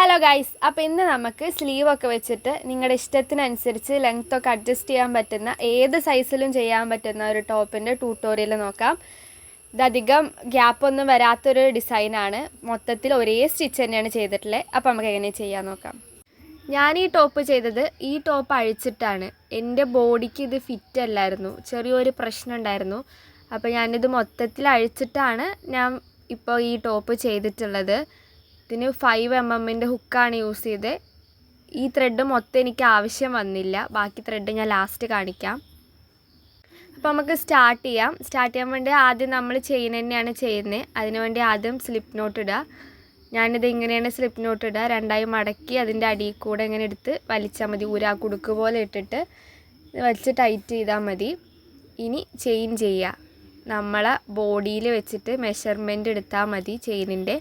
Hello guys, അപ്പോൾ ഇന്ന് നമുക്ക് സ്ലീവൊക്കെ വെച്ചിട്ട് നിങ്ങളുടെ ഇഷ്ടത്തിനനുസരിച്ച് ലെങ്ത്തൊക്കെ അഡ്ജസ്റ്റ് ചെയ്യാൻ പറ്റുന്ന ഏത് സൈസിലും ചെയ്യാൻ പറ്റുന്ന ഒരു ടോപ്പിൻ്റെ ട്യൂട്ടോറിയൽ നോക്കാം. ഇതധികം ഗ്യാപ്പൊന്നും വരാത്തൊരു ഡിസൈനാണ്. മൊത്തത്തിൽ ഒരേ സ്റ്റിച്ച് തന്നെയാണ് ചെയ്തിട്ടുള്ളത്. അപ്പോൾ നമുക്ക് എങ്ങനെ ചെയ്യാൻ നോക്കാം. ഞാൻ ഈ ടോപ്പ് ചെയ്തത് ഈ ടോപ്പ് അഴിച്ചിട്ടാണ്. എൻ്റെ ബോഡിക്ക് ഇത് ഫിറ്റ് അല്ലായിരുന്നു, ചെറിയൊരു പ്രശ്നം ഉണ്ടായിരുന്നു. അപ്പോൾ ഞാനിത് മൊത്തത്തിൽ അഴിച്ചിട്ടാണ് ഞാൻ ഇപ്പോൾ ഈ ടോപ്പ് ചെയ്തിട്ടുള്ളത്. ഇതിന് 5 mm ഹുക്കാണ് യൂസ് ചെയ്തത്. ഈ ത്രെഡ് മൊത്തം എനിക്ക് ആവശ്യം വന്നില്ല, ബാക്കി ത്രെഡ് ഞാൻ ലാസ്റ്റ് കാണിക്കാം. അപ്പോൾ നമുക്ക് സ്റ്റാർട്ട് ചെയ്യാൻ വേണ്ടി ആദ്യം നമ്മൾ ചെയിൻ തന്നെയാണ് ചെയ്യുന്നത്. അതിനുവേണ്ടി ആദ്യം സ്ലിപ്പ് നോട്ട് ഇടുക. ഞാനിത് ഇങ്ങനെയാണ് സ്ലിപ്പ് നോട്ട് ഇടുക. രണ്ടായി മടക്കി അതിൻ്റെ അടിയിൽ കൂടെ ഇങ്ങനെ എടുത്ത് വലിച്ചാൽ മതി. കുടുക്ക് പോലെ ഇട്ടിട്ട് വലിച്ച് ടൈറ്റ് ചെയ്താൽ മതി. ഇനി ചെയിൻ ചെയ്യുക. നമ്മളെ ബോഡിയിൽ വെച്ചിട്ട് മെഷർമെൻറ്റ് എടുത്താൽ മതി ചെയിനിൻ്റെ.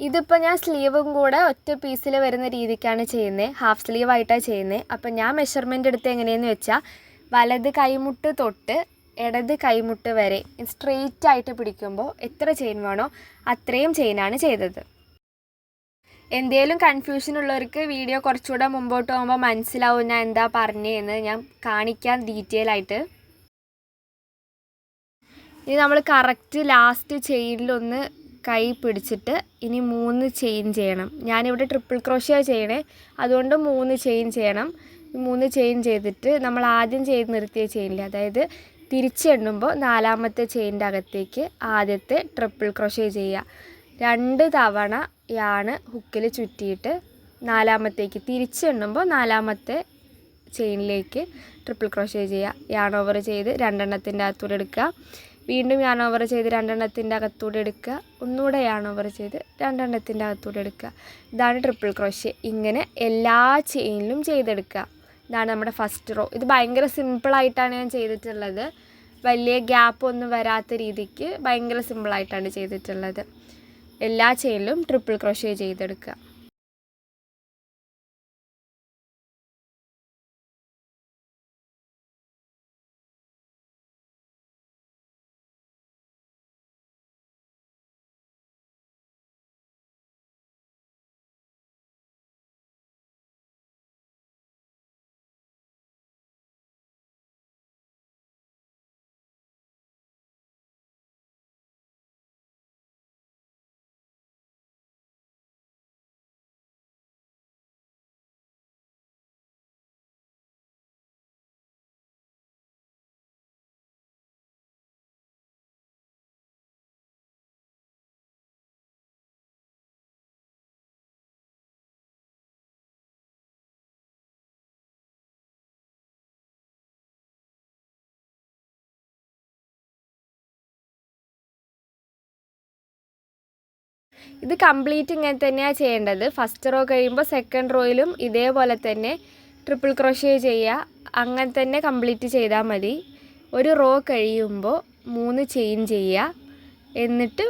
ഇതിപ്പോൾ ഞാൻ സ്ലീവും കൂടെ ഒറ്റ പീസിൽ വരുന്ന രീതിക്കാണ് ചെയ്യുന്നത്, ഹാഫ് സ്ലീവായിട്ടാണ് ചെയ്യുന്നത്. അപ്പം ഞാൻ മെഷർമെൻറ്റ് എടുത്ത് എങ്ങനെയെന്ന് വെച്ചാൽ വലത് കൈമുട്ട് തൊട്ട് ഇടത് കൈമുട്ട് വരെ സ്ട്രെയിറ്റ് ആയിട്ട് പിടിക്കുമ്പോൾ എത്ര ചെയിൻ വേണോ അത്രയും ചെയിനാണ് ചെയ്തത്. എന്തെങ്കിലും കൺഫ്യൂഷൻ ഉള്ളവർക്ക് വീഡിയോ കുറച്ചുകൂടെ മുമ്പോട്ട് പോകുമ്പോൾ മനസ്സിലാവും ഞാൻ എന്താ പറഞ്ഞതെന്ന്. ഞാൻ കാണിക്കാം ഡീറ്റെയിൽ ആയിട്ട്. ഇനി നമ്മൾ കറക്റ്റ് ലാസ്റ്റ് ചെയിനിലൊന്ന് കൈ പിടിച്ചിട്ട് ഇനി 3 ചെയിൻ ചെയ്യണം. ഞാനിവിടെ ട്രിപ്പിൾ ക്രോഷ്യ ചെയ്യണേ, അതുകൊണ്ട് 3 ചെയിൻ ചെയ്യണം. 3 ചെയിൻ ചെയ്തിട്ട് നമ്മൾ ആദ്യം ചെയ്ത് നിർത്തിയ ചെയിനിൽ, അതായത് തിരിച്ചെണ്ണുമ്പോൾ 4ാമത്തെ ചെയിൻ്റെ അകത്തേക്ക് ആദ്യത്തെ ട്രിപ്പിൾ ക്രോഷ്യ ചെയ്യുക. 2 തവണ യാണ് ഹുക്കിൽ ചുറ്റിയിട്ട് 4ാമത്തേക്ക് തിരിച്ചെണ്ണുമ്പോൾ 4ാമത്തെ ചെയിനിലേക്ക് ട്രിപ്പിൾ ക്രോഷ്യ ചെയ്യുക. യാൺ ഓവർ ചെയ്ത് 2 എണ്ണത്തിൻ്റെ അകത്തൂടെ എടുക്കുക. വീണ്ടും യാൺ ഓവർ ചെയ്ത് 2 എണ്ണത്തിൻ്റെ അകത്തൂടെ എടുക്കുക. ഒന്നുകൂടെ യാൺ ഓവർ ചെയ്ത് 2 എണ്ണത്തിൻ്റെ അകത്തൂടെ എടുക്കുക. ഇതാണ് ട്രിപ്പിൾ ക്രോഷ്യ. ഇങ്ങനെ എല്ലാ ചെയിനിലും ചെയ്തെടുക്കുക. ഇതാണ് നമ്മുടെ ഫസ്റ്റ് റോ. ഇത് ഭയങ്കര സിമ്പിളായിട്ടാണ് ഞാൻ ചെയ്തിട്ടുള്ളത്. വലിയ ഗ്യാപ്പൊന്നും വരാത്ത രീതിക്ക് ഭയങ്കര സിമ്പിളായിട്ടാണ് ചെയ്തിട്ടുള്ളത്. എല്ലാ ചെയിനിലും ട്രിപ്പിൾ ക്രോഷ്യ ചെയ്തെടുക്കുക. ഇത് കംപ്ലീറ്റ് ഇങ്ങനെ തന്നെയാണ് ചെയ്യേണ്ടത്. ഫസ്റ്റ് റോ കഴിയുമ്പോൾ സെക്കൻഡ് റോയിലും ഇതേപോലെ തന്നെ ട്രിപ്പിൾ ക്രോഷ്യ ചെയ്യുക. അങ്ങനെ തന്നെ കംപ്ലീറ്റ് ചെയ്താൽ മതി. ഒരു റോ കഴിയുമ്പോൾ 3 ചെയിൻ ചെയ്യുക, എന്നിട്ട്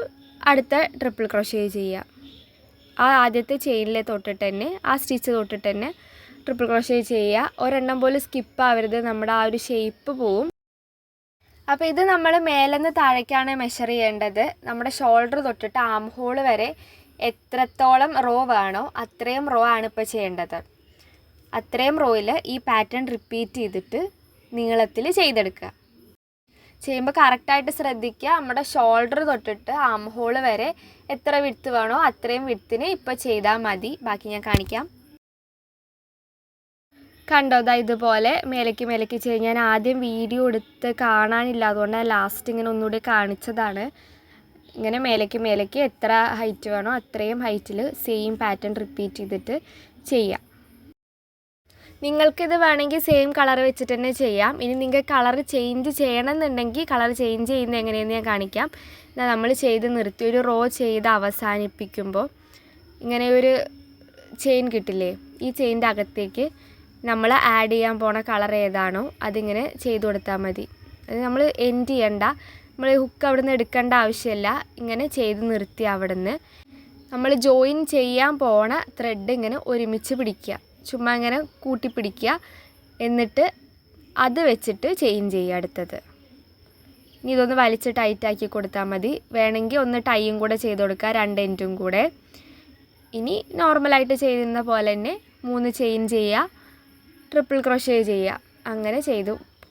അടുത്ത ട്രിപ്പിൾ ക്രോഷ്യ ചെയ്യുക. ആ ആദ്യത്തെ ചെയിനിലെ തൊട്ടിട്ട് തന്നെ, ആ സ്റ്റിച്ച് തൊട്ടിട്ട് തന്നെ ട്രിപ്പിൾ ക്രോഷ്യ ചെയ്യുക. ഒരെണ്ണം പോലും സ്കിപ്പ് ആവരുത്, നമ്മുടെ ആ ഒരു ഷേപ്പ് പോവും. അപ്പോൾ ഇത് നമ്മൾ മേലെന്ന് താഴേക്കാണ് മെഷർ ചെയ്യേണ്ടത്. നമ്മുടെ ഷോൾഡർ തൊട്ടിട്ട് ആം ഹോൾ വരെ എത്രത്തോളം റോ വേണോ അത്രയും റോ ആണ് ഇപ്പോൾ ചെയ്യേണ്ടത്. അത്രയും റോയിൽ ഈ പാറ്റേൺ റിപ്പീറ്റ് ചെയ്തിട്ട് നീളത്തിൽ ചെയ്തെടുക്കുക. ചെയ്യുമ്പോൾ കറക്റ്റായിട്ട് ശ്രദ്ധിക്കുക. നമ്മുടെ ഷോൾഡർ തൊട്ടിട്ട് ആം ഹോൾ വരെ എത്ര വിഡ്ത്ത് വേണോ അത്രയും വിഡ്ത്തിന് ഇപ്പോൾ ചെയ്താൽ മതി. ബാക്കി ഞാൻ കാണിക്കാം. കണ്ടോ, ഇതുപോലെ മേലേക്ക് ചെയ്ത് ഞാൻ ആദ്യം വീഡിയോ എടുത്ത് കാണാനില്ല, അതുകൊണ്ട് ലാസ്റ്റ് ഇങ്ങനെ ഒന്നുകൂടി കാണിച്ചതാണ്. ഇങ്ങനെ മേലേക്ക് എത്ര ഹൈറ്റ് വേണോ അത്രയും ഹൈറ്റിൽ സെയിം പാറ്റേൺ റിപ്പീറ്റ് ചെയ്തിട്ട് ചെയ്യാം. നിങ്ങൾക്കിത് വേണമെങ്കിൽ സെയിം കളർ വെച്ചിട്ട് തന്നെ ചെയ്യാം. ഇനി നിങ്ങൾക്ക് കളർ ചേഞ്ച് ചെയ്യണമെന്നുണ്ടെങ്കിൽ കളർ ചേഞ്ച് ചെയ്യുന്നത് എങ്ങനെയെന്ന് ഞാൻ കാണിക്കാം. നമ്മൾ ചെയ്ത് നിർത്തി ഒരു റോ ചെയ്ത് അവസാനിപ്പിക്കുമ്പോൾ ഇങ്ങനെ ഒരു ചെയിൻ കിട്ടില്ലേ, ഈ ചെയിൻ്റെ അകത്തേക്ക് നമ്മൾ ആഡ് ചെയ്യാൻ പോണ കളർ ഏതാണോ അതിങ്ങനെ ചെയ്ത് കൊടുത്താൽ മതി. അത് നമ്മൾ എൻഡ് ചെയ്യണ്ട, നമ്മൾ ഹുക്ക് അവിടെ നിന്ന് എടുക്കേണ്ട ആവശ്യമില്ല. ഇങ്ങനെ ചെയ്ത് നിർത്തി അവിടെ നിന്ന് നമ്മൾ ജോയിൻ ചെയ്യാൻ പോണ ത്രെഡ് ഇങ്ങനെ ഒരുമിച്ച് പിടിക്കുക, ചുമ്മാ ഇങ്ങനെ കൂട്ടി പിടിക്കുക. എന്നിട്ട് അത് വെച്ചിട്ട് ചെയിൻ ചെയ്യുക അടുത്തത്. ഇനി ഇതൊന്ന് വലിച്ച് ടൈറ്റാക്കി കൊടുത്താൽ മതി. വേണമെങ്കിൽ ഒന്ന് ടൈയും കൂടെ ചെയ്ത് കൊടുക്കുക, 2 എൻഡും കൂടെ. ഇനി നോർമലായിട്ട് ചെയ്യുന്ന പോലെ തന്നെ 3 ചെയിൻ ചെയ്യുക, ട്രിപ്പിൾ ക്രോഷേ ചെയ്യുക. അങ്ങനെ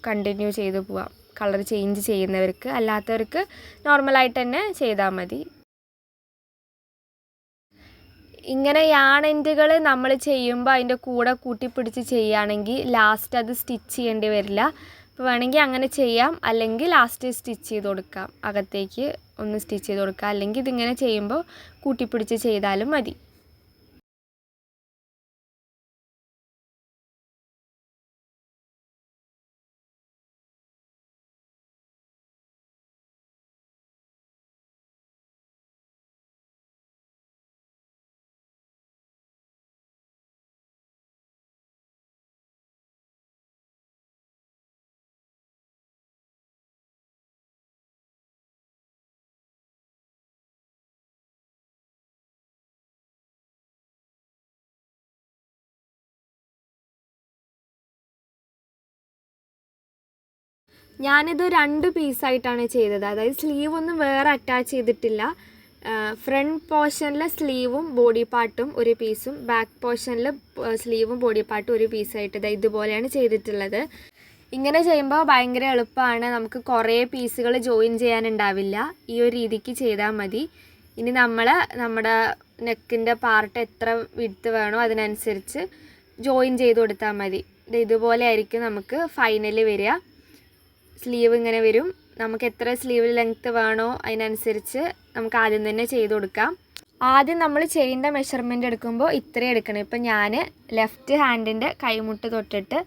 കണ്ടിന്യൂ ചെയ്തു പോവാം. കളർ ചേഞ്ച് ചെയ്യുന്നവർക്ക്, അല്ലാത്തവർക്ക് നോർമലായിട്ട് തന്നെ ചെയ്താൽ മതി. ഇങ്ങനെ യാൺ എൻഡുകൾ നമ്മൾ ചെയ്യുമ്പോൾ അതിൻ്റെ കൂടെ കൂട്ടിപ്പിടിച്ച് ചെയ്യുകയാണെങ്കിൽ ലാസ്റ്റ് അത് സ്റ്റിച്ച് ചെയ്യേണ്ടി വരില്ല. അപ്പോൾ വേണമെങ്കിൽ അങ്ങനെ ചെയ്യാം, അല്ലെങ്കിൽ ലാസ്റ്റ് സ്റ്റിച്ച് ചെയ്ത് കൊടുക്കാം, അകത്തേക്ക് ഒന്ന് സ്റ്റിച്ച് ചെയ്ത് കൊടുക്കാം. അല്ലെങ്കിൽ ഇതിങ്ങനെ ചെയ്യുമ്പോൾ കൂട്ടിപ്പിടിച്ച് ചെയ്താലും മതി. ഞാനിത് 2 പീസായിട്ടാണ് ചെയ്തത്. അതായത് സ്ലീവ് ഒന്നും വേറെ അറ്റാച്ച് ചെയ്തിട്ടില്ല. ഫ്രണ്ട് പോർഷനിലെ സ്ലീവും ബോഡി പാർട്ടും ഒരു പീസും, ബാക്ക് പോർഷനിൽ സ്ലീവും ബോഡി പാർട്ടും ഒരു പീസായിട്ട് ഇതുപോലെയാണ് ചെയ്തിട്ടുള്ളത്. ഇങ്ങനെ ചെയ്യുമ്പോൾ ഭയങ്കര എളുപ്പമാണ്. നമുക്ക് കുറേ പീസുകൾ ജോയിൻ ചെയ്യാനുണ്ടാവില്ല. ഈ ഒരു രീതിക്ക് ചെയ്താൽ മതി. ഇനി നമ്മുടെ നെക്കിൻ്റെ പാർട്ട് എത്ര വിഡ്ത്ത് വേണോ അതിനനുസരിച്ച് ജോയിൻ ചെയ്ത് കൊടുത്താൽ മതി. ഇതുപോലെ ആയിരിക്കും നമുക്ക് ഫൈനൽ വരിക. സ്ലീവ് ഇങ്ങനെ വരും. നമുക്ക് എത്ര സ്ലീവ് ലെങ്ത്ത് വേണോ അതിനനുസരിച്ച് നമുക്ക് ആദ്യം തന്നെ ചെയ്ത് കൊടുക്കാം. ആദ്യം നമ്മൾ ചെയിൻ്റെ മെഷർമെൻറ്റ് എടുക്കുമ്പോൾ ഇത്രയും എടുക്കണം. ഇപ്പം ഞാൻ ലെഫ്റ്റ് ഹാൻഡിൻ്റെ കൈമുട്ട് തൊട്ടിട്ട്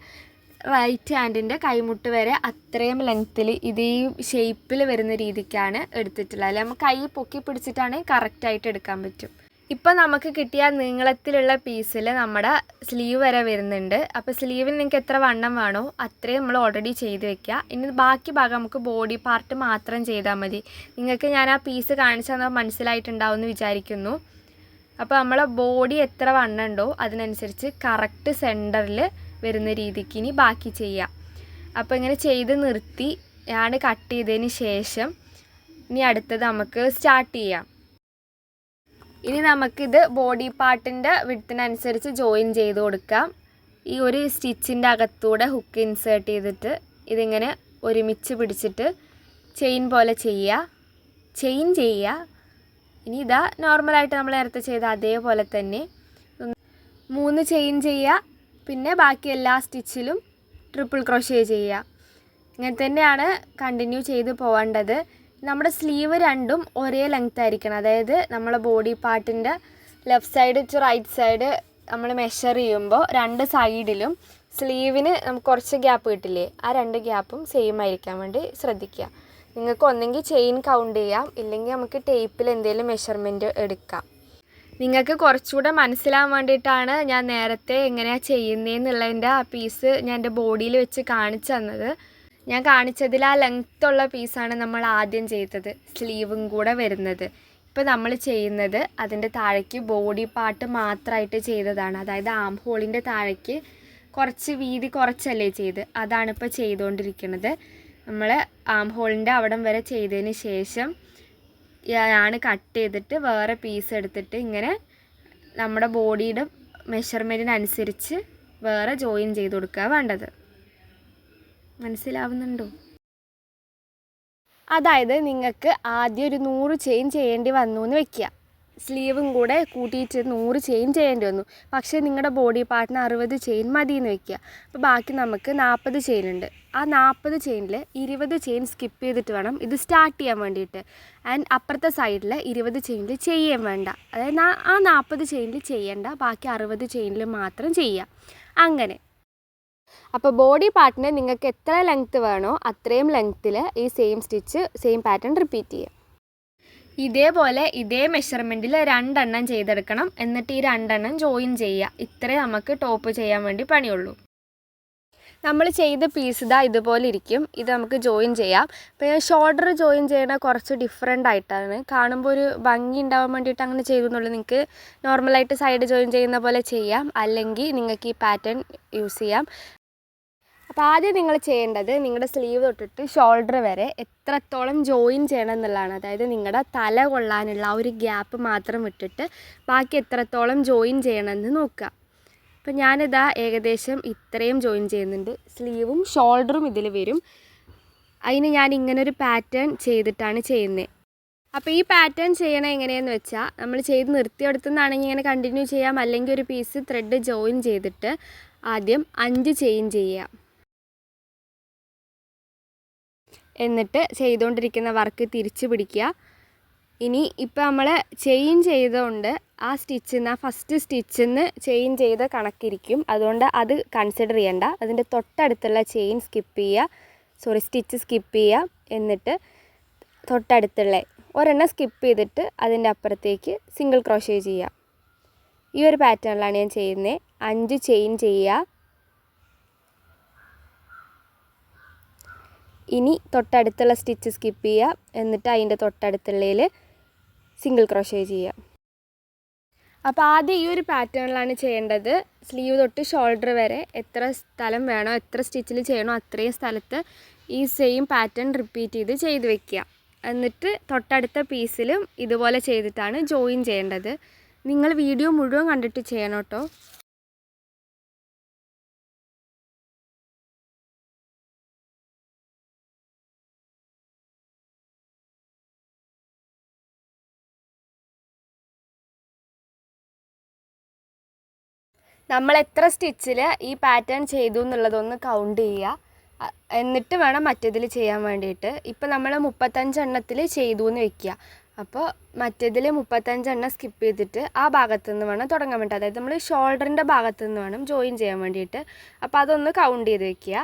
റൈറ്റ് ഹാൻഡിൻ്റെ കൈമുട്ട് വരെ അത്രയും ലെങ്ത്തിൽ ഇതേ ഷേപ്പിൽ വരുന്ന രീതിക്കാണ് എടുത്തിട്ടുള്ളത്. അല്ലെങ്കിൽ നമുക്ക് കൈ പൊക്കി പിടിച്ചിട്ടാണെങ്കിൽ കറക്റ്റായിട്ട് എടുക്കാൻ പറ്റും. ഇപ്പം നമുക്ക് കിട്ടിയ നീളത്തിലുള്ള പീസിൽ നമ്മുടെ സ്ലീവ് വരെ വരുന്നുണ്ട്. അപ്പോൾ സ്ലീവിൽ നിങ്ങൾക്ക് എത്ര വണ്ണം വേണോ അത്രയും നമ്മൾ ഓൾറെഡി ചെയ്ത് വെക്കുക. ഇനി ബാക്കി ഭാഗം നമുക്ക് ബോഡി പാർട്ട് മാത്രം ചെയ്താൽ മതി. നിങ്ങൾക്ക് ഞാൻ ആ പീസ് കാണിച്ചു തന്നാൽ മനസ്സിലായിട്ടുണ്ടാവും എന്ന് വിചാരിക്കുന്നു. അപ്പോൾ നമ്മളെ ബോഡി എത്ര വണ്ണം ഉണ്ടോ അതിനനുസരിച്ച് കറക്റ്റ് സെൻറ്ററിൽ വരുന്ന രീതിക്ക് ഇനി ബാക്കി ചെയ്യാം. അപ്പോൾ ഇങ്ങനെ ചെയ്ത് നിർത്തി ഞാൻ കട്ട് ചെയ്തതിന് ശേഷം ഇനി അടുത്തത് നമുക്ക് സ്റ്റാർട്ട് ചെയ്യാം. ഇനി നമുക്കിത് ബോഡി പാർട്ടിൻ്റെ വിഡ്ത്തിനനുസരിച്ച് ജോയിൻ ചെയ്ത് കൊടുക്കാം. ഈ ഒരു സ്റ്റിച്ചിൻ്റെ അകത്തൂടെ ഹുക്ക് ഇൻസേർട്ട് ചെയ്തിട്ട് ഇതിങ്ങനെ ഒരുമിച്ച് പിടിച്ചിട്ട് ചെയിൻ പോലെ ചെയ്യുക. ഇനി ഇതാ നോർമലായിട്ട് നമ്മൾ നേരത്തെ ചെയ്ത അതേപോലെ തന്നെ 3 ചെയിൻ ചെയ്യുക. പിന്നെ ബാക്കി എല്ലാ സ്റ്റിച്ചിലും ട്രിപ്പിൾ ക്രോഷേ ചെയ്യുക. ഇങ്ങനെ തന്നെയാണ് കണ്ടിന്യൂ ചെയ്ത് പോകേണ്ടത്. നമ്മുടെ സ്ലീവ് രണ്ടും ഒരേ ലെങ്ത് ആയിരിക്കണം. അതായത് നമ്മളെ ബോഡി പാർട്ടിൻ്റെ left side to right side നമ്മൾ മെഷർ ചെയ്യുമ്പോൾ 2 സൈഡിലും സ്ലീവിന് നമുക്ക് കുറച്ച് ഗ്യാപ്പ് കിട്ടില്ലേ, ആ 2 ഗ്യാപ്പും സെയിം ആയിരിക്കാൻ വേണ്ടി ശ്രദ്ധിക്കുക. നിങ്ങൾക്ക് ഒന്നെങ്കിൽ ചെയിൻ കൗണ്ട് ചെയ്യാം, ഇല്ലെങ്കിൽ നമുക്ക് ടേപ്പിൽ എന്തെങ്കിലും മെഷർമെൻറ്റ് എടുക്കാം. നിങ്ങൾക്ക് കുറച്ചുകൂടെ മനസ്സിലാവാൻ വേണ്ടിയിട്ടാണ് ഞാൻ നേരത്തെ എങ്ങനെയാണ് ചെയ്യുന്നതെന്നുള്ളതിൻ്റെ ആ പീസ് ഞാൻ എൻ്റെ ബോഡിയിൽ വെച്ച് കാണിച്ചു തന്നത്. ഞാൻ കാണിച്ചതിൽ ആ ലെങ്ത്തുള്ള പീസാണ് നമ്മൾ ആദ്യം ചെയ്തത്, സ്ലീവും കൂടെ വരുന്നത്. ഇപ്പോൾ നമ്മൾ ചെയ്യുന്നത് അതിൻ്റെ താഴേക്ക് ബോഡി പാർട്ട് മാത്രമായിട്ട് ചെയ്തതാണ്. അതായത് ആം ഹോളിൻ്റെ താഴേക്ക് കുറച്ച് വീതി കുറച്ചല്ലേ ചെയ്ത്, അതാണ് ഇപ്പോൾ ചെയ്തുകൊണ്ടിരിക്കുന്നത്. നമ്മൾ ആം ഹോളിൻ്റെ അവിടം വരെ ചെയ്തതിന് ശേഷം ഞാൻ കട്ട് ചെയ്തിട്ട് വേറെ പീസ് എടുത്തിട്ട് ഇങ്ങനെ നമ്മുടെ ബോഡിയുടെ മെഷർമെൻറ്റിനനുസരിച്ച് വേറെ ജോയിൻ ചെയ്ത് കൊടുക്കുക വേണ്ടത്. മനസ്സിലാവുന്നുണ്ടോ? അതായത് നിങ്ങൾക്ക് ആദ്യം ഒരു 100 ചെയിൻ ചെയ്യേണ്ടി വന്നു എന്ന് വെക്കുക. സ്ലീവും കൂടെ കൂട്ടിയിട്ട് 100 ചെയിൻ ചെയ്യേണ്ടി വന്നു. പക്ഷേ നിങ്ങളുടെ ബോഡി പാർട്ടിന് 60 ചെയിൻ മതി എന്ന് വെക്കുക. അപ്പോൾ ബാക്കി നമുക്ക് 40 ചെയിൻ ഉണ്ട്. ആ 40 ചെയിനിൽ 20 ചെയിൻ സ്കിപ്പ് ചെയ്തിട്ട് വേണം ഇത് സ്റ്റാർട്ട് ചെയ്യാൻ വേണ്ടിയിട്ട്. ആൻഡ് അപ്പുറത്തെ സൈഡിൽ 20 ചെയിനിൽ ചെയ്യാൻ വേണ്ട. അതായത് ആ 40 ചെയിനിൽ ചെയ്യേണ്ട, ബാക്കി 60 ചെയിനിൽ മാത്രം ചെയ്യുക. അങ്ങനെ. അപ്പോൾ ബോഡി പാർട്ടിന് നിങ്ങൾക്ക് എത്ര ലെങ്ത്ത് വേണോ അത്രയും ലെങ്ത്തിൽ ഈ same stitch same pattern repeat ചെയ്യുക. ഇതേപോലെ ഇതേ മെഷർമെൻറ്റിൽ 2 എണ്ണം ചെയ്തെടുക്കണം. എന്നിട്ട് ഈ 2 എണ്ണം ജോയിൻ ചെയ്യുക. ഇത്രേ നമുക്ക് ടോപ്പ് ചെയ്യാൻ വേണ്ടി പണിയുള്ളൂ. നമ്മൾ ചെയ്ത പീസ് ഇതാ ഇതുപോലെ ഇരിക്കും. ഇത് നമുക്ക് ജോയിൻ ചെയ്യാം. ഇപ്പോൾ ഷോൾഡർ ജോയിൻ ചെയ്യണ കുറച്ച് ഡിഫറെൻ്റ് ആയിട്ടാണ് കാണുമ്പോൾ ഒരു ഭംഗി ഉണ്ടാവാൻ വേണ്ടിയിട്ട് അങ്ങനെ ചെയ്തു എന്നുള്ളൂ. നിങ്ങൾക്ക് നോർമലായിട്ട് സൈഡ് ജോയിൻ ചെയ്യുന്ന പോലെ ചെയ്യാം, അല്ലെങ്കിൽ നിങ്ങൾക്ക് ഈ പാറ്റേൺ യൂസ് ചെയ്യാം. അപ്പോൾ ആദ്യം നിങ്ങൾ ചെയ്യേണ്ടത് നിങ്ങളുടെ സ്ലീവ് തൊട്ടിട്ട് ഷോൾഡർ വരെ എത്രത്തോളം ജോയിൻ ചെയ്യണം എന്നുള്ളതാണ്. അതായത് നിങ്ങളുടെ തല കൊള്ളാനുള്ള ആ ഒരു ഗ്യാപ്പ് മാത്രം വിട്ടിട്ട് ബാക്കി എത്രത്തോളം ജോയിൻ ചെയ്യണമെന്ന് നോക്കുക. അപ്പോൾ ഞാനിതാ ഏകദേശം ഇത്രയും ജോയിൻ ചെയ്യുന്നുണ്ട്. സ്ലീവും ഷോൾഡറും ഇതിൽ വരും. അതിന് ഞാൻ ഇങ്ങനൊരു പാറ്റേൺ ചെയ്തിട്ടാണ് ചെയ്യുന്നത്. അപ്പോൾ ഈ പാറ്റേൺ ചെയ്യണത് എങ്ങനെയെന്ന് വെച്ചാൽ നമ്മൾ ചെയ്ത് നിർത്തിയെടുത്തുനിന്നാണെങ്കിൽ ഇങ്ങനെ കണ്ടിന്യൂ ചെയ്യാം. അല്ലെങ്കിൽ ഒരു പീസ് ത്രെഡ് ജോയിൻ ചെയ്തിട്ട് ആദ്യം 5 ചെയിൻ ചെയ്യുക. എന്നിട്ട് ചെയ്തുകൊണ്ടിരിക്കുന്ന വർക്ക് തിരിച്ച് പിടിക്കുക. ഇനി ഇപ്പോൾ നമ്മൾ ചെയിൻ ചെയ്തുകൊണ്ട് ആ സ്റ്റിച്ചിൽ ഫസ്റ്റ് സ്റ്റിച്ചിൽ നിന്ന് ചെയിൻ ചെയ്ത കണക്കിരിക്കും. അതുകൊണ്ട് അത് കൺസിഡർ ചെയ്യണ്ട. അതിൻ്റെ തൊട്ടടുത്തുള്ള ചെയിൻ സ്റ്റിച്ച് സ്കിപ്പ് ചെയ്യുക. എന്നിട്ട് തൊട്ടടുത്തുള്ള ഒരെണ്ണം സ്കിപ്പ് ചെയ്തിട്ട് അതിൻ്റെ അപ്പുറത്തേക്ക് സിംഗിൾ ക്രോഷേ ചെയ്യുക. ഈ ഒരു പാറ്റേണിലാണ് ഞാൻ ചെയ്യുന്നത്. 5 ചെയിൻ ചെയ്യുക. ഇനി തൊട്ടടുത്തുള്ള സ്റ്റിച്ച് സ്കിപ്പ് ചെയ്യുക. എന്നിട്ട് അതിൻ്റെ തൊട്ടടുത്തുള്ളതിൽ സിംഗിൾ ക്രോഷേ ചെയ്യുക. അപ്പോൾ ആദ്യം ഈ ഒരു പാറ്റേണിലാണ് ചെയ്യേണ്ടത്. സ്ലീവ് തൊട്ട് ഷോൾഡർ വരെ എത്ര സ്ഥലം വേണോ, എത്ര സ്റ്റിച്ചിൽ ചെയ്യണോ അത്രയും സ്ഥലത്ത് ഈ സെയിം പാറ്റേൺ റിപ്പീറ്റ് ചെയ്ത് വെക്കുക. എന്നിട്ട് തൊട്ടടുത്ത പീസിലും ഇതുപോലെ ചെയ്തിട്ടാണ് ജോയിൻ ചെയ്യേണ്ടത്. നിങ്ങൾ വീഡിയോ മുഴുവൻ കണ്ടിട്ട് ചെയ്യണം കേട്ടോ. നമ്മൾ എത്ര സ്റ്റിച്ചിൽ ഈ പാറ്റേൺ ചെയ്തു എന്നുള്ളതൊന്ന് കൗണ്ട് ചെയ്യുക. എന്നിട്ട് വേണം മറ്റേതിൽ ചെയ്യാൻ വേണ്ടിയിട്ട്. ഇപ്പോൾ നമ്മൾ 35 എണ്ണത്തിൽ ചെയ്തു എന്ന് വെക്കുക. അപ്പോൾ മറ്റേതിൽ 35 എണ്ണം സ്കിപ്പ് ചെയ്തിട്ട് ആ ഭാഗത്തു നിന്ന് വേണം തുടങ്ങാൻ വേണ്ടി. അതായത് നമ്മൾ ഷോൾഡറിൻ്റെ ഭാഗത്തു നിന്ന് വേണം ജോയിൻ ചെയ്യാൻ വേണ്ടിയിട്ട്. അപ്പോൾ അതൊന്ന് കൗണ്ട് ചെയ്ത് വെക്കുക.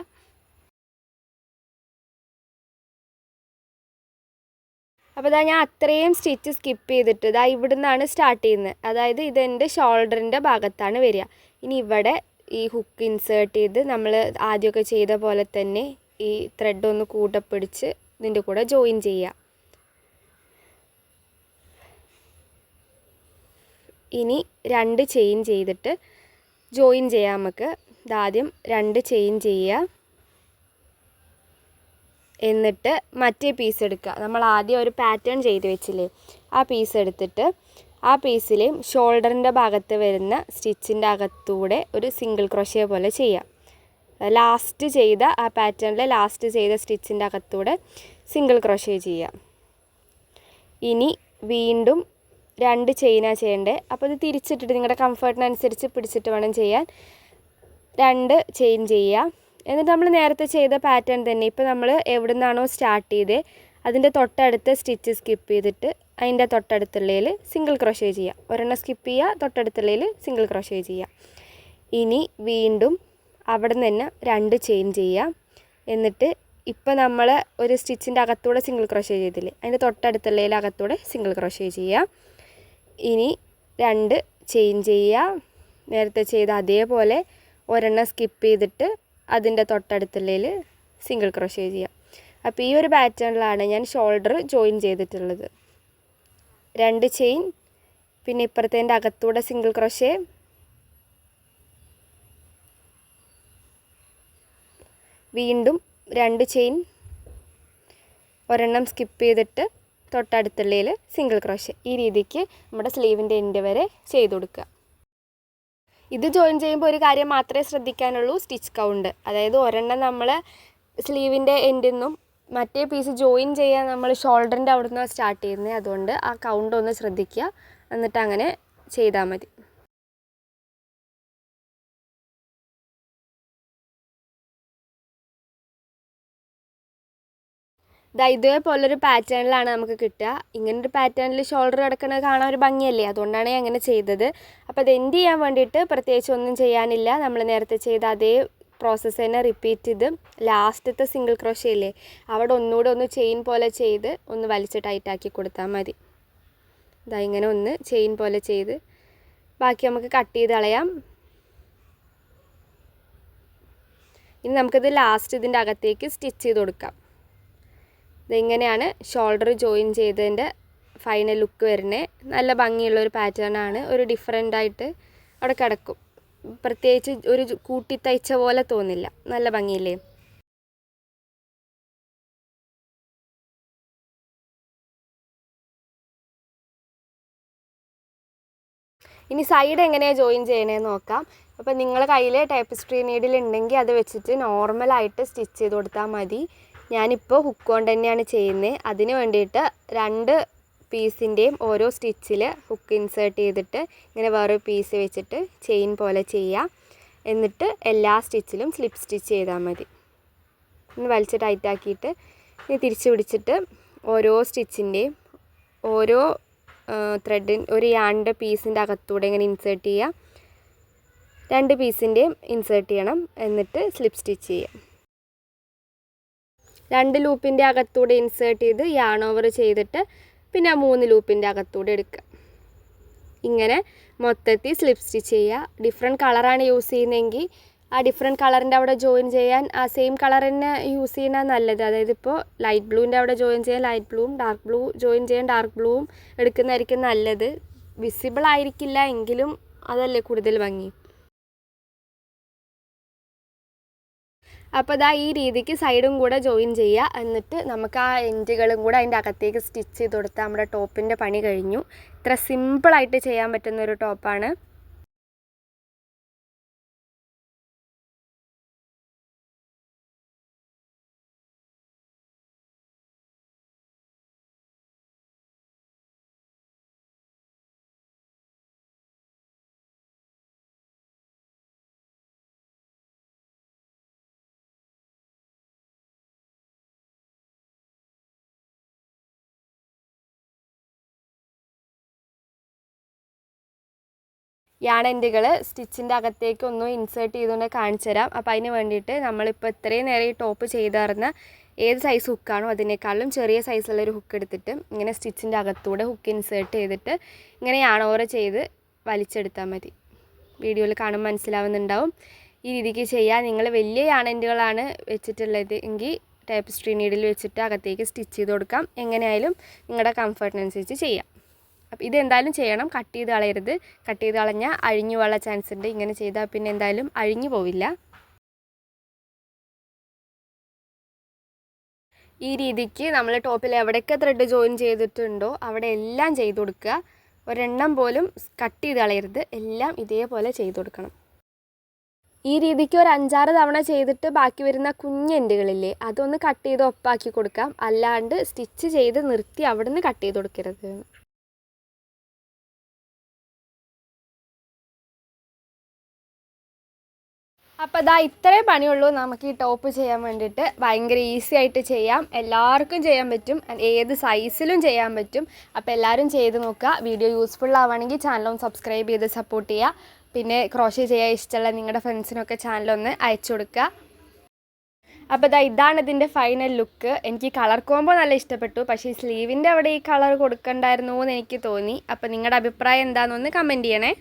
അപ്പോൾ ഇതാ ഞാൻ അത്രയും സ്റ്റിച്ച് സ്കിപ്പ് ചെയ്തിട്ട് ഇതാ ഇവിടെ നിന്നാണ് സ്റ്റാർട്ട് ചെയ്യുന്നത്. അതായത് ഇതെൻ്റെ ഷോൾഡറിൻ്റെ ഭാഗത്താണ് വരിക. ഇനി ഇവിടെ ഈ ഹുക്ക് ഇൻസേർട്ട് ചെയ്ത് നമ്മൾ ആദ്യമൊക്കെ ചെയ്ത പോലെ തന്നെ ഈ ത്രെഡ് ഒന്ന് കൂടെ പിടിച്ച് ഇതിൻ്റെ കൂടെ ജോയിൻ ചെയ്യുക. ഇനി 2 ചെയിൻ ചെയ്തിട്ട് ജോയിൻ ചെയ്യാം നമുക്ക്. ഇതാദ്യം 2 ചെയിൻ ചെയ്യുക. എന്നിട്ട് മറ്റേ പീസ് എടുക്കുക. നമ്മൾ ആദ്യം ഒരു പാറ്റേൺ ചെയ്ത് വെച്ചില്ലേ, ആ പീസ് എടുത്തിട്ട് ആ പീസിലെയും ഷോൾഡറിൻ്റെ ഭാഗത്ത് വരുന്ന സ്റ്റിച്ചിൻ്റെ അകത്തൂടെ ഒരു സിംഗിൾ ക്രോഷ്യ പോലെ ചെയ്യാം. ലാസ്റ്റ് ചെയ്ത ആ പാറ്റേണിലെ ലാസ്റ്റ് ചെയ്ത സ്റ്റിച്ചിൻ്റെ അകത്തൂടെ സിംഗിൾ ക്രോഷ്യ ചെയ്യാം. ഇനി വീണ്ടും 2 ചെയിനാണ് ചെയ്യേണ്ടത്. അപ്പോൾ ഇത് തിരിച്ചിട്ടിട്ട് നിങ്ങളുടെ കംഫർട്ടിനനുസരിച്ച് പിടിച്ചിട്ട് വേണം ചെയ്യാൻ. 2 ചെയിൻ ചെയ്യുക. എന്നിട്ട് നമ്മൾ നേരത്തെ ചെയ്ത പാറ്റേൺ തന്നെ ഇപ്പോൾ നമ്മൾ എവിടെ നിന്നാണോ സ്റ്റാർട്ട് ചെയ്തത് അതിൻ്റെ തൊട്ടടുത്ത് സ്റ്റിച്ച് സ്കിപ്പ് ചെയ്തിട്ട് അതിൻ്റെ തൊട്ടടുത്തുള്ളതിൽ സിംഗിൾ ക്രോഷ്യ ചെയ്യുക. ഒരെണ്ണം സ്കിപ്പ് ചെയ്യുക, തൊട്ടടുത്തുള്ളതിൽ സിംഗിൾ ക്രോഷ്യ ചെയ്യുക. ഇനി വീണ്ടും അവിടെ നിന്ന് തന്നെ 2 ചെയിൻ ചെയ്യുക. എന്നിട്ട് ഇപ്പോൾ നമ്മൾ ഒരു സ്റ്റിച്ചിൻ്റെ അകത്തൂടെ സിംഗിൾ ക്രോഷ്യ ചെയ്തില്ലേ, അതിൻ്റെ തൊട്ടടുത്തുള്ളതിൽ അകത്തൂടെ സിംഗിൾ ക്രോഷ്യ ചെയ്യുക. ഇനി 2 ചെയിൻ ചെയ്യുക. നേരത്തെ ചെയ്ത അതേപോലെ ഒരെണ്ണം സ്കിപ്പ് ചെയ്തിട്ട് അതിൻ്റെ തൊട്ടടുത്തുള്ളതിൽ സിംഗിൾ ക്രോഷ്യ ചെയ്യുക. അപ്പോൾ ഈ ഒരു പാറ്റേണിലാണ് ഞാൻ ഷോൾഡർ ജോയിൻ ചെയ്തിട്ടുള്ളത്. 2 ചെയിൻ, പിന്നെ ഇപ്പുറത്തേൻ്റെ അകത്തൂടെ സിംഗിൾ ക്രോഷ്യ, വീണ്ടും 2 ചെയിൻ, ഒരെണ്ണം സ്കിപ്പ് ചെയ്തിട്ട് തൊട്ടടുത്തുള്ളതിൽ സിംഗിൾ ക്രോഷ്യ. ഈ രീതിക്ക് നമ്മുടെ സ്ലീവിൻ്റെ എൻഡ് വരെ ചെയ്ത് കൊടുക്കുക. ഇത് ജോയിൻ ചെയ്യുമ്പോൾ ഒരു കാര്യം മാത്രമേ ശ്രദ്ധിക്കാനുള്ളൂ, സ്റ്റിച്ച് കൗണ്ട്. അതായത് ഒരെണ്ണം നമ്മൾ സ്ലീവിൻ്റെ എൻഡിൽ നിന്നും മറ്റേ പീസ് ജോയിൻ ചെയ്യാൻ നമ്മൾ ഷോൾഡറിൻ്റെ അവിടെ നിന്നാണ് സ്റ്റാർട്ട് ചെയ്യുന്നത്. അതുകൊണ്ട് ആ കൗണ്ട് ഒന്ന് ശ്രദ്ധിക്കുക. എന്നിട്ട് അങ്ങനെ ചെയ്താൽ മതി. ഇതേപോലൊരു പാറ്റേണിലാണ് നമുക്ക് കിട്ടുക. ഇങ്ങനൊരു പാറ്റേണിൽ ഷോൾഡർ കിടക്കുന്നത് കാണാൻ ഒരു ഭംഗിയല്ലേ, അതുകൊണ്ടാണ് ഞാൻ അങ്ങനെ ചെയ്തത്. അപ്പോൾ അത് എൻഡ് ചെയ്യാൻ വേണ്ടിയിട്ട് പ്രത്യേകിച്ച് ഒന്നും ചെയ്യാനില്ല. നമ്മൾ നേരത്തെ ചെയ്ത അതേ പ്രോസസ്സ് തന്നെ റിപ്പീറ്റ് ചെയ്ത് ലാസ്റ്റത്തെ സിംഗിൾ ക്രോഷ്യ ഇല്ലേ അവിടെ ഒന്നുകൂടെ ഒന്ന് ചെയിൻ പോലെ ചെയ്ത് ഒന്ന് വലിച്ച് ടൈറ്റാക്കി കൊടുത്താൽ മതി. ഇങ്ങനെ ഒന്ന് ചെയിൻ പോലെ ചെയ്ത് ബാക്കി നമുക്ക് കട്ട് ചെയ്ത് കളയാം. ഇനി നമുക്കിത് ലാസ്റ്റ് ഇതിൻ്റെ അകത്തേക്ക് സ്റ്റിച്ച് ചെയ്ത് കൊടുക്കാം. ഇതെങ്ങനെയാണ് ഷോൾഡർ ജോയിൻ ചെയ്തതിൻ്റെ ഫൈനൽ ലുക്ക് വരുന്നത്. നല്ല ഭംഗിയുള്ളൊരു പാറ്റേൺ ആണ്. ഒരു ഡിഫറെൻ്റ് ആയിട്ട് അവിടെ കിടക്കും. പ്രത്യേകിച്ച് ഒരു കൂട്ടി തയ്ച്ച പോലെ തോന്നില്ല. നല്ല ഭംഗിയില്ലേ? ഇനി സൈഡ് എങ്ങനെയാണ് ജോയിൻ ചെയ്യണേന്ന് നോക്കാം. അപ്പോൾ നിങ്ങളുടെ കയ്യിൽ ടേപ്പസ്ട്രി നീഡിൽ ഉണ്ടെങ്കിൽ അത് വെച്ചിട്ട് നോർമലായിട്ട് സ്റ്റിച്ച് ചെയ്ത് കൊടുത്താൽ മതി. ഞാനിപ്പോൾ ഹുക്ക് കൊണ്ട് തന്നെയാണ് ചെയ്യുന്നത്. അതിന് വേണ്ടിയിട്ട് 2 പീസിൻ്റെയും ഓരോ സ്റ്റിച്ചിൽ ഹുക്ക് ഇൻസേർട്ട് ചെയ്തിട്ട് ഇങ്ങനെ വേറെ പീസ് വെച്ചിട്ട് ചെയിൻ പോലെ ചെയ്യുക. എന്നിട്ട് എല്ലാ സ്റ്റിച്ചിലും സ്ലിപ്പ് സ്റ്റിച്ച് ചെയ്താൽ മതി. ഇനി വലിച്ച് ടൈറ്റാക്കിയിട്ട് ഇനി തിരിച്ച് പിടിച്ചിട്ട് ഓരോ സ്റ്റിച്ചിൻ്റെയും ഓരോ ഒരു യാണിൻ്റെ പീസിൻ്റെ അകത്തൂടെ ഇങ്ങനെ ഇൻസേർട്ട് ചെയ്യുക. 2 പീസിൻ്റെയും ഇൻസേർട്ട് ചെയ്യണം. എന്നിട്ട് സ്ലിപ്പ് സ്റ്റിച്ച് ചെയ്യുക. 2 ലൂപ്പിൻ്റെ അകത്തൂടെ ഇൻസേർട്ട് ചെയ്ത് യാൺ ഓവർ ചെയ്തിട്ട് പിന്നെ 3 ലൂപ്പിൻ്റെ അകത്തൂടെ എടുക്കുക. ഇങ്ങനെ മൊത്തത്തിൽ സ്ലിപ്പ് സ്റ്റിച്ച് ചെയ്യുക. ഡിഫറെൻറ്റ് കളറാണ് യൂസ് ചെയ്യുന്നതെങ്കിൽ ആ ഡിഫറെൻറ്റ് കളറിൻ്റെ അവിടെ ജോയിൻ ചെയ്യാൻ ആ സെയിം കളർ തന്നെ യൂസ് ചെയ്യുന്നത് നല്ലത്. അതായത് ഇപ്പോൾ ലൈറ്റ് ബ്ലൂവിൻ്റെ അവിടെ ജോയിൻ ചെയ്യാൻ ലൈറ്റ് ബ്ലൂവും ഡാർക്ക് ബ്ലൂ ജോയിൻ ചെയ്യാൻ ഡാർക്ക് ബ്ലൂവും എടുക്കുന്നതായിരിക്കും നല്ലത്. വിസിബിൾ ആയിരിക്കില്ല എങ്കിലും അതല്ലേ കൂടുതൽ ഭംഗി. അപ്പോൾ ഈ രീതിക്ക് സൈഡും കൂടെ ജോയിൻ ചെയ്യുക. എന്നിട്ട് നമുക്ക് ആ എൻഡുകളും കൂടെ അതിൻ്റെ അകത്തേക്ക് സ്റ്റിച്ച് ചെയ്ത് കൊടുത്താൽ നമ്മുടെ ടോപ്പിൻ്റെ പണി കഴിഞ്ഞു. ഇത്ര സിമ്പിളായിട്ട് ചെയ്യാൻ പറ്റുന്നൊരു ടോപ്പാണ്. യാണെൻഡുകൾ സ്റ്റിച്ചിൻ്റെ അകത്തേക്ക് ഒന്ന് ഇൻസേർട്ട് ചെയ്തുകൊണ്ട് കാണിച്ചു തരാം. അപ്പോൾ അതിന് വേണ്ടിയിട്ട് നമ്മളിപ്പോൾ ഇത്രയും നേരം ഈ ടോപ്പ് ചെയ്തായിരുന്ന ഏത് സൈസ് ഹുക്കാണോ അതിനേക്കാളും ചെറിയ സൈസുള്ളൊരു ഹുക്ക് എടുത്തിട്ട് ഇങ്ങനെ സ്റ്റിച്ചിൻ്റെ അകത്തൂടെ ഹുക്ക് ഇൻസേർട്ട് ചെയ്തിട്ട് ഇങ്ങനെ യാണോവർ ചെയ്ത് വലിച്ചെടുത്താൽ മതി. വീഡിയോയിൽ കാണുമ്പോൾ മനസ്സിലാവുന്നുണ്ടാവും. ഈ രീതിക്ക് ചെയ്യുക. നിങ്ങൾ വലിയ യാണെൻഡുകളാണ് വെച്ചിട്ടുള്ളത് എങ്കിൽ ടേപ്പസ്ട്രി നീഡിൽ വെച്ചിട്ട് അകത്തേക്ക് സ്റ്റിച്ച് ചെയ്ത് കൊടുക്കാം. എങ്ങനെയായാലും നിങ്ങളുടെ കംഫർട്ടിനനുസരിച്ച് ചെയ്യാം. അപ്പോൾ ഇതെന്തായാലും ചെയ്യണം. കട്ട് ചെയ്ത് കളയരുത്. കട്ട് ചെയ്ത് കളഞ്ഞാൽ അഴിഞ്ഞു പോകാനുള്ള ചാൻസ് ഉണ്ട്. ഇങ്ങനെ ചെയ്താൽ പിന്നെ എന്തായാലും അഴിഞ്ഞു പോവില്ല. ഈ രീതിക്ക് നമ്മൾ ടോപ്പിൽ എവിടെയൊക്കെ ത്രെഡ് ജോയിൻ ചെയ്തിട്ടുണ്ടോ അവിടെ എല്ലാം ചെയ്ത് കൊടുക്കുക. ഒരെണ്ണം പോലും കട്ട് ചെയ്ത് കളയരുത്. എല്ലാം ഇതേപോലെ ചെയ്ത് കൊടുക്കണം. ഈ രീതിക്ക് ഒരു 5-6 തവണ ചെയ്തിട്ട് ബാക്കി വരുന്ന കുഞ്ഞെൻഡുകളില്ലേ അതൊന്ന് കട്ട് ചെയ്ത് ഒപ്പാക്കി കൊടുക്കാം. അല്ലാണ്ട് സ്റ്റിച്ച് ചെയ്ത് നിർത്തി അവിടെ നിന്ന് കട്ട് ചെയ്ത് കൊടുക്കരുത്. അപ്പോൾ ഇത്രയും പണിയുള്ളൂ നമുക്ക് ഈ ടോപ്പ് ചെയ്യാൻ വേണ്ടിയിട്ട്. ഭയങ്കര ഈസി ആയിട്ട് ചെയ്യാം. എല്ലാവർക്കും ചെയ്യാൻ പറ്റും. ഏത് സൈസിലും ചെയ്യാൻ പറ്റും. അപ്പോൾ എല്ലാവരും ചെയ്ത് നോക്കുക. വീഡിയോ യൂസ്ഫുൾ ആവുകയാണെങ്കിൽ ചാനലൊന്ന് സബ്സ്ക്രൈബ് ചെയ്ത് സപ്പോർട്ട് ചെയ്യുക. പിന്നെ ക്രോഷേ ചെയ്യാൻ ഇഷ്ടമുള്ള നിങ്ങളുടെ ഫ്രണ്ട്സിനൊക്കെ ചാനലൊന്ന് അയച്ചു കൊടുക്കുക. അപ്പോൾ ഇതാണ് ഇതിൻ്റെ ഫൈനൽ ലുക്ക്. എനിക്ക് കളർ കോംബോ നല്ല ഇഷ്ടപ്പെട്ടു. പക്ഷേ ഈ സ്ലീവിൻ്റെ അവിടെ ഈ കളർ കൊടുക്കണ്ടായിരുന്നു എന്ന് എനിക്ക് തോന്നി. അപ്പോൾ നിങ്ങളുടെ അഭിപ്രായം എന്താണെന്നൊന്ന് കമൻറ്റ് ചെയ്യണേ.